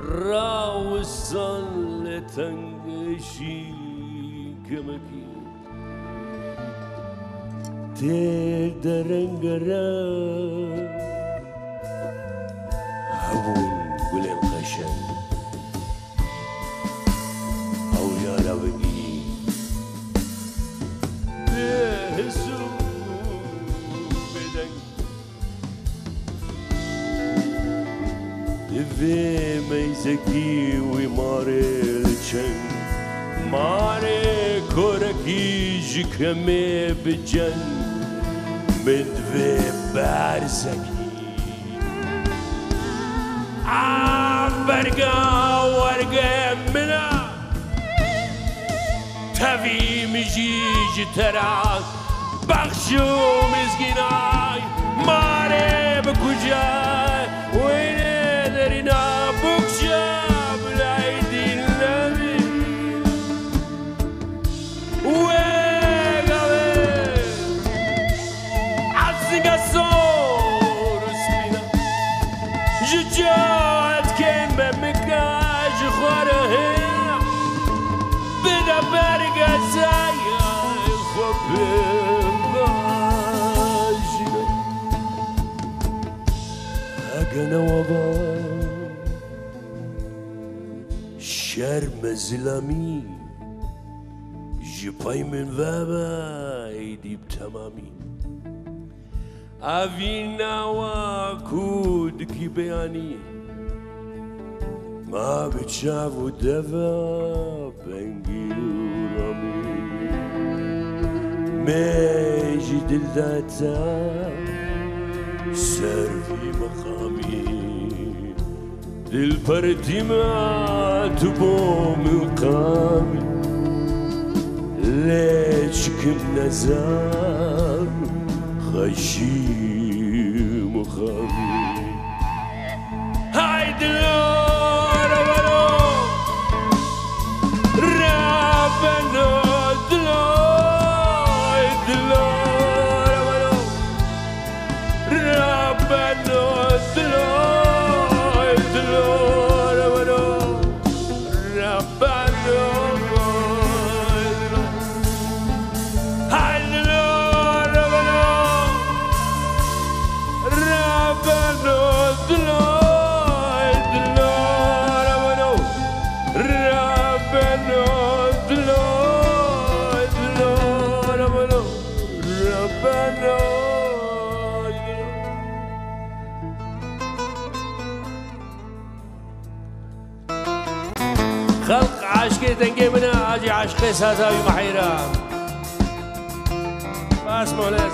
راوصل لتنگشی کمکی تیر درنگره هون گلن قشنگ او یارا بگی بهزو بدنگ دوی میزکی وی ماره لچنگ ماره کورکی جکمه بجن من دوی برزکی برقا ورقا منا تفي مجيج تراك بخشو مسكيناي ماري بكوجاي وين درينا بوكشا بلايدي النبي ويقوي عالسنقا الصور سبينا ججات كين بمكاج خوارهين بدا برقا زايا خبين باجنا اقنا وبا شرم زلامي جباي من بابا ايدي بتمامي أفينا وكود كي بياني ما بتشافو دفا بنجي ورامي ميجي دلداتا سرفي مقامي دل بردي ما تبو مقامي ليش كم نزار خشيم وخامي هاي دلور ولو رابنا دلور دلور ولو رابنا دلور دلور ولو رابنا خلق عاشقي تنقي منها اجي عاشقي سازاوي محيرة بس مولاز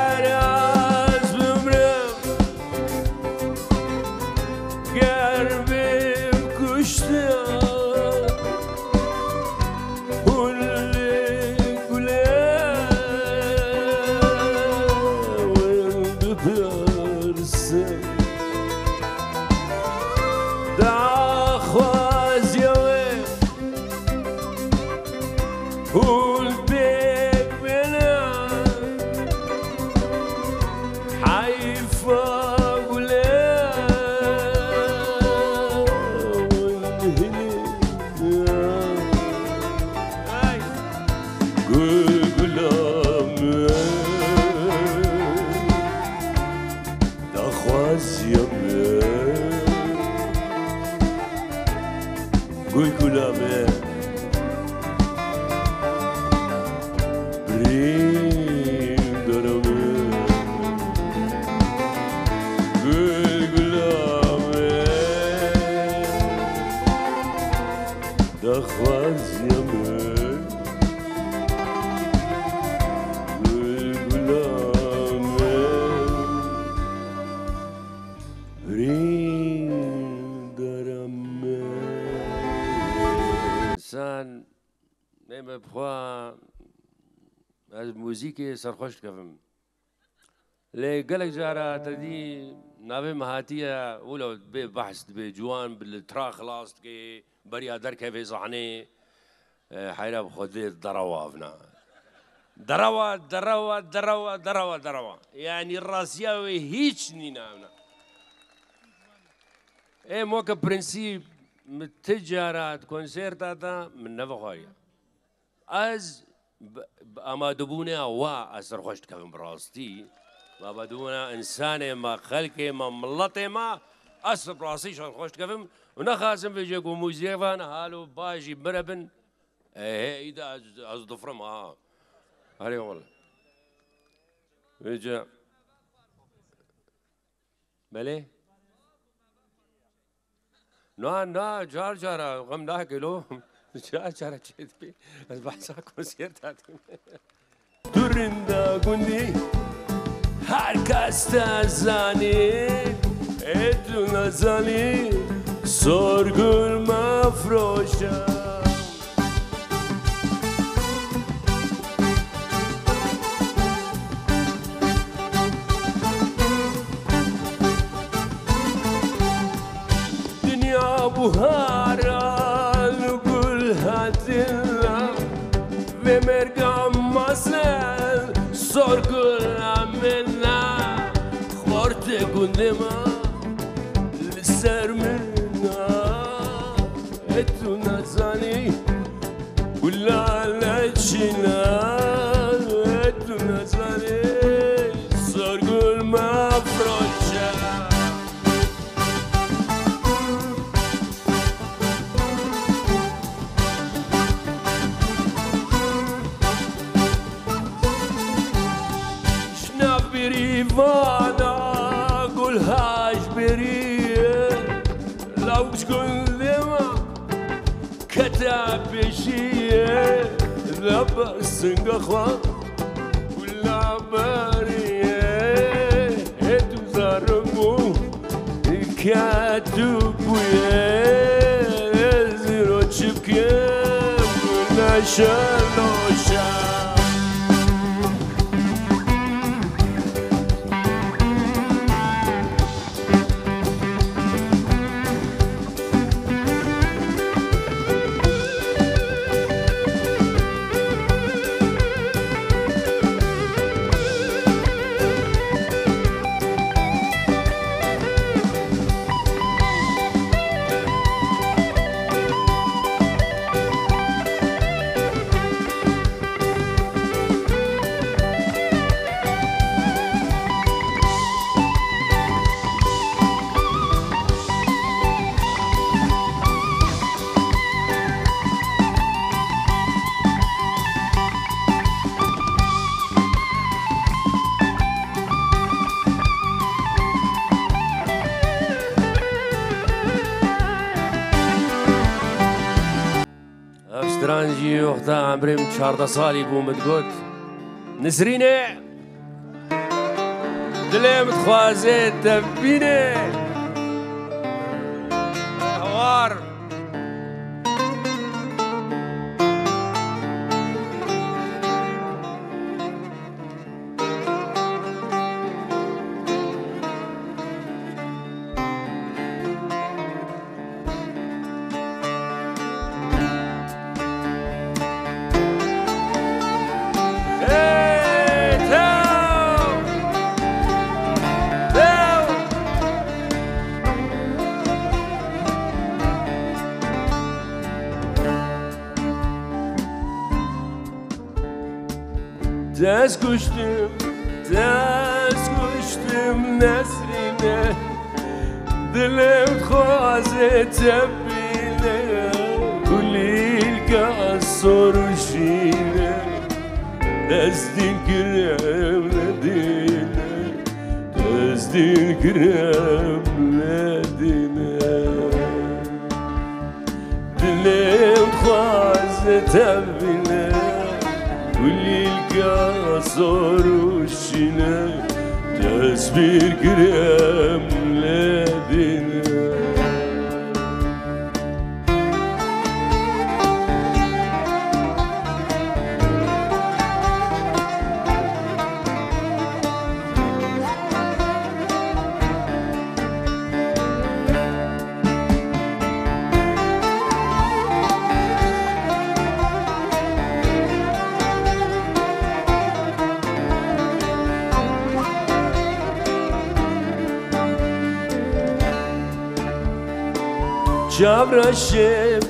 جرس بمرم قلبي بكشتها Gul kulame Rim darame Gul kulame Dakhwaz yame Gul kulame Rim darame انسان نمی‌خواد از موزیک سرخوش کنم لي قالك جارة تدي نافي مهاتية ولو بحث بجوان بالترا خلاص كي بريا دركه في صحني حيرة بخذي الضروافنا دروا يعني الراسياوي هيش نينا ايه موكا برنسيب متجارات كونسيرتاتا من نفخايا از اما دبونا وا اسر خوشت كم براستي ما بدونا انسان ما خلقي ما ملطي ما اسر براسي شو خوشت كم ونخازم في جيكو موزيفان هالو باجي مربن ايه اذا از ضفرم هاري والله رجع بلي نا جار غم ده كيلو جار چیت بی از بحثا کنسرت هاتیم دورندا گوندی هر کس تزانی اتو نزانی سرگل مفروشم بهارا نقول هاتنا ومرقع مسل صار كل عملنا خورت قدما لسر منا اتو نزاني ولا لجنا اتو نزاني صار كل ما فروشا وانا قولهاش بريه لو كل ما كتب بشيه ذبر سنقخوة ولا بريه اتو زرمو كاتب ويه زيرو تشبكيه ولا شلوشا سترانجي وقتا عمري من 14 سالي بوم تقول نسريني دلي متخوازي تبيني حوار Tez kuştum nesrine Dilim khwaze tebine Kulilka soruşine Tezdin kiremledine Tezdin kiremledine Dilim khwaze tebine Kulilka soruşine Tezbir kiremledine شابرشم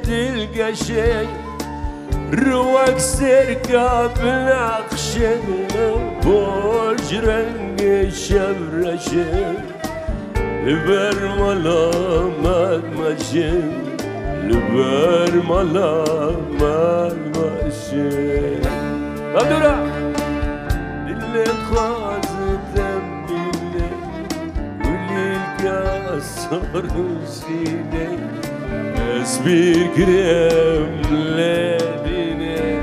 دلقشي روك سركة بنقشة بوج رنگ شابرشم لبر ملا مدمشم لبر ملا مدمشم مدورا اللي خوازتم بالله واللي الكسر سيدي اسبير كريم لديني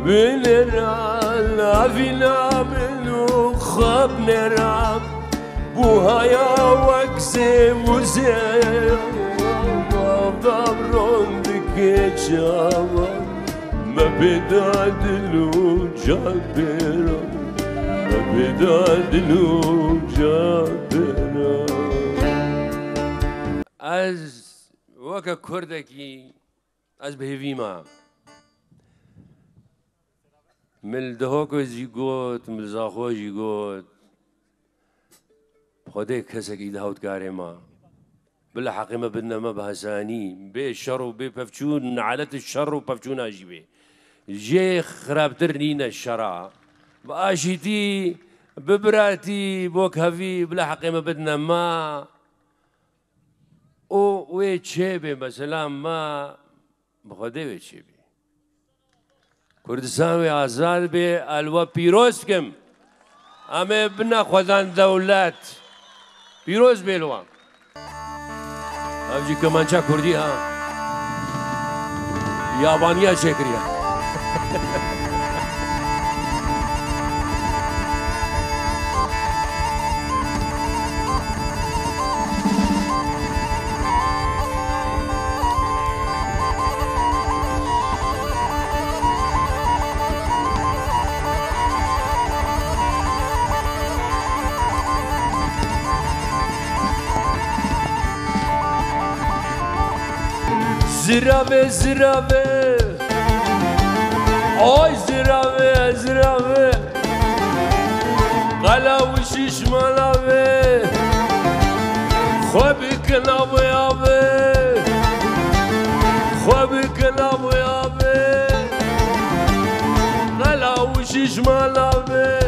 بنرال عفينا منو خاب نرام بوهايا وكسي وزي ضبرون بكيتشاوا ما بدادلو جابرا ما بدادلو جابرا از وكا كردكي از بهيفيما مل دهوکو جیگوت مل زاخو جیگوت خدای کسی که دهوت کاری ما بلا حقیمه بدنا ما بهسانی به شر و به پفچون علت الشر و پفچون آجیبه جی خرابتر نین الشرع باشیتی ببراتی بوک هفی بلا حقیمه بدنا ما او وی چه به مثلا ما بخدای وی چه به كردستان آزاد به الوا پیروز کم همه بنا خدان دولت پیروز بیلوان ابجی کمانچا کردی ها یابانیا چکریا زرابه زرابه آی زرابه زرابه قلا و ششمالابه خوابی کنابه یابه خوابی کنابه یابه قلا و ششمالابه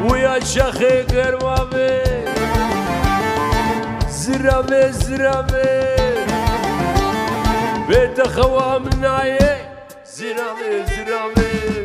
ویا شخه گرمابه زرابه زرابه بيت خوا من عيه زرامي زرامي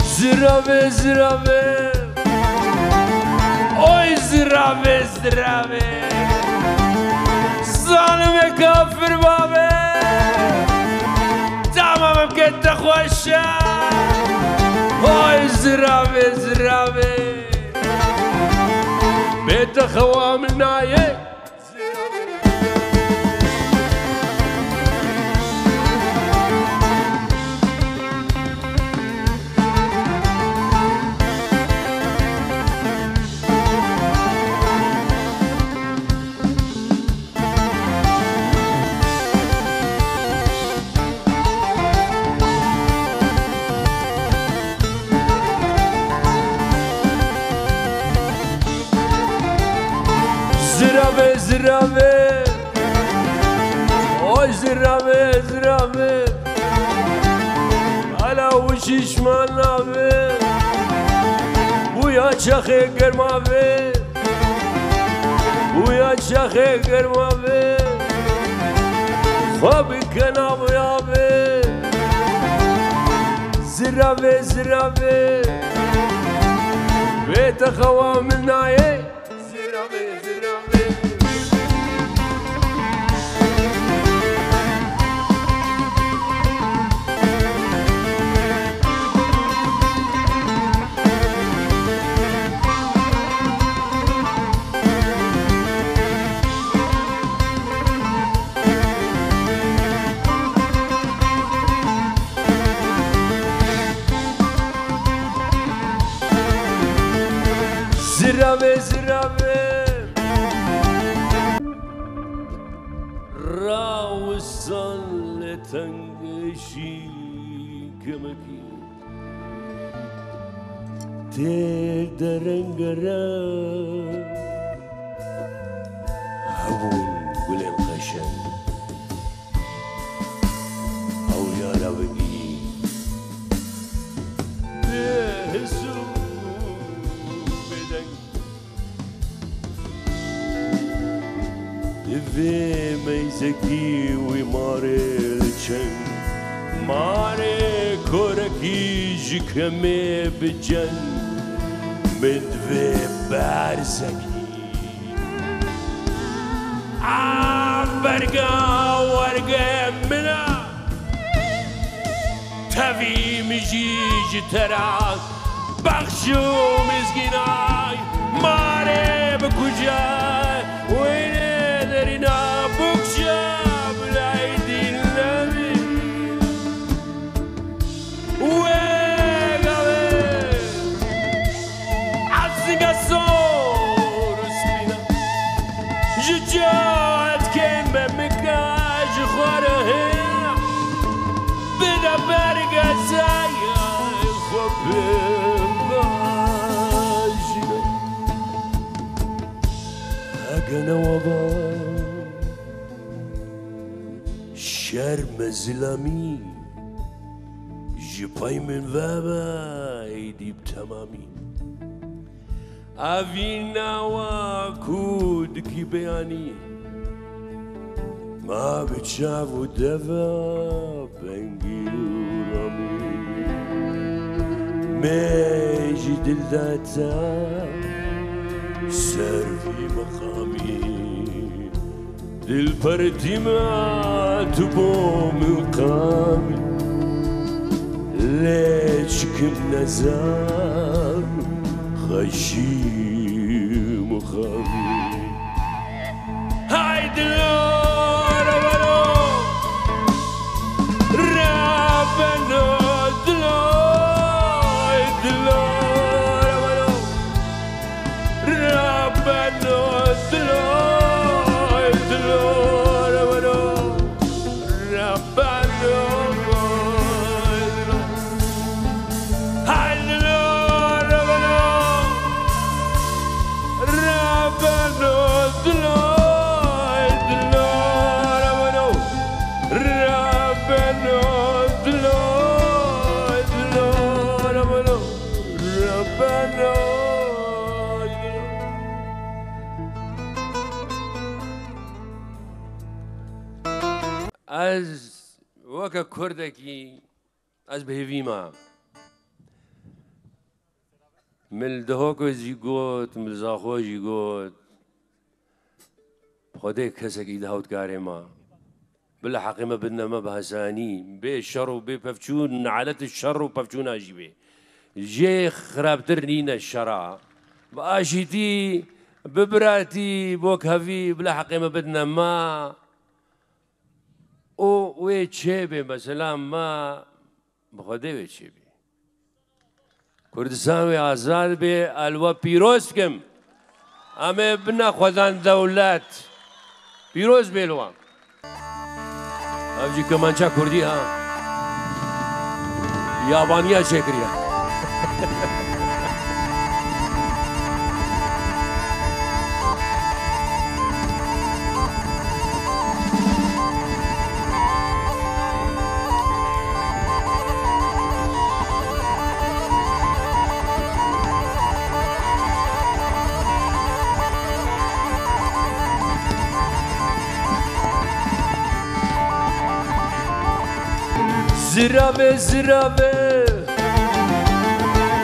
زرامي زرامي زرابه زرابه ظالم كافر بابه تمام بكت خوشه هاي زرابه زرابه بيت خوام النايه زرابه زرابه اوی زرابه زرابه علا وشیش منابه بویا چخه گرمابه بویا چخه گرمابه خوابی کنابه یابه زرافة زرافة بيت خوا من نايه زرافة زرافة زرافة زرافة راوصل لتنقشي كمكي تدرنقرا هون قلن خشن أو يا ربقي بهسو في ميزكي وماري الجن ماري كوركي جكمي بجن من في بارزكي برقا ورقا منا تفي مجيج تراك بخشو مسكيناي ماري بكجاي وين درينا بوكشا بالعيدي النبي ويقابل عزق الصور سبينا ججات كيما مكاج خورهنا بدا برقا زايا خبر ماجنا أقنا وضع شرم زلامي جباي من بابا ايدي بتمامي افينا وكود كي بياني ما بتشافو دفا بنجي ورامي ميجي دلداتا سرفي مقامي البردي ما تبو مقامي ليش كم نزار خشي مخامي هاي دلور ولو رابنا دلور دلور ولو رابنا دلور از وەکە کوردێکی ئەس بهێویمە ملدهۆکۆژی گوت ملزاخۆژی گوت خۆدەی کەسێکی داوتکارێمە بلا حەقیمە بدنەمە بە هەسانی بێ شەڕ و بێ پەفچوون نعالەت شەڕ و پەفچوو ناژی بێ ژێ خراپتر نینە شەڕا بە ئاشیتی ببراتی بۆ کەڤی بلا حەقیمە بدنەمە او وی چه به مثلا ما بخوده وی چه به کردستان وی آزاد به الوا پیروز کم همه بنا خودان دولت پیروز بیلوان افجی کمانچا کردی ها یابانیا چه کریا زرافة زرافة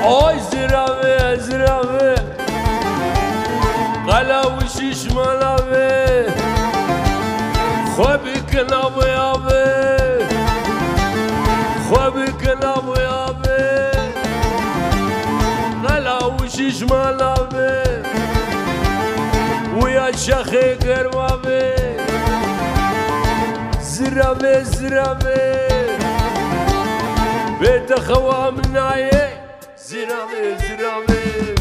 اوی زراوه زراوه قلاوشی شمالاوه خوابی کنابو یاوه خوابی کنابو یاوه قلاوشی شمالاوه ويا شخي قربابي زرابي زرابي بيت خوا مناي زرابي زرابي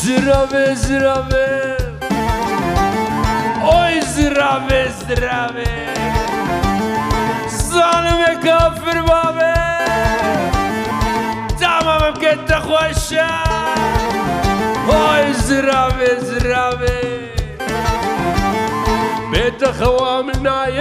زرابي زرابي اوي زرابي زرابي ظالم كافر بابي تمام كنت خوشا اوي زرابي زرابي بيت خوا مناي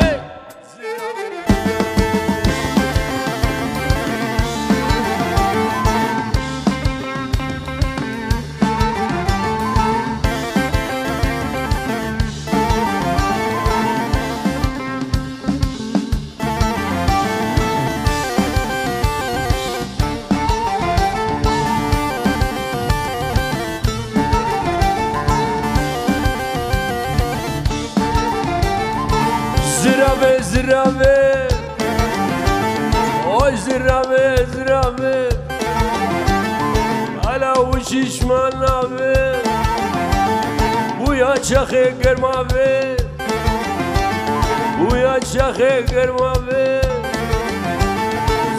زرابي زرابي اوي زرابي زرابي على وشي شمال نابي ويا شخي قرمابي ويا شخي قرمابي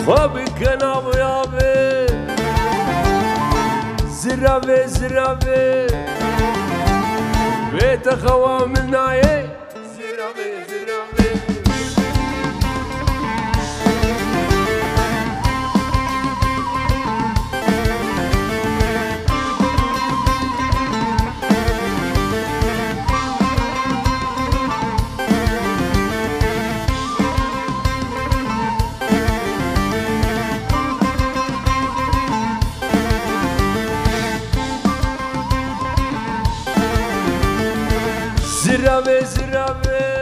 خوابي كناب يابي زرابي زرابي بيت خوا مناي زرابي زرابي زرابي زرابي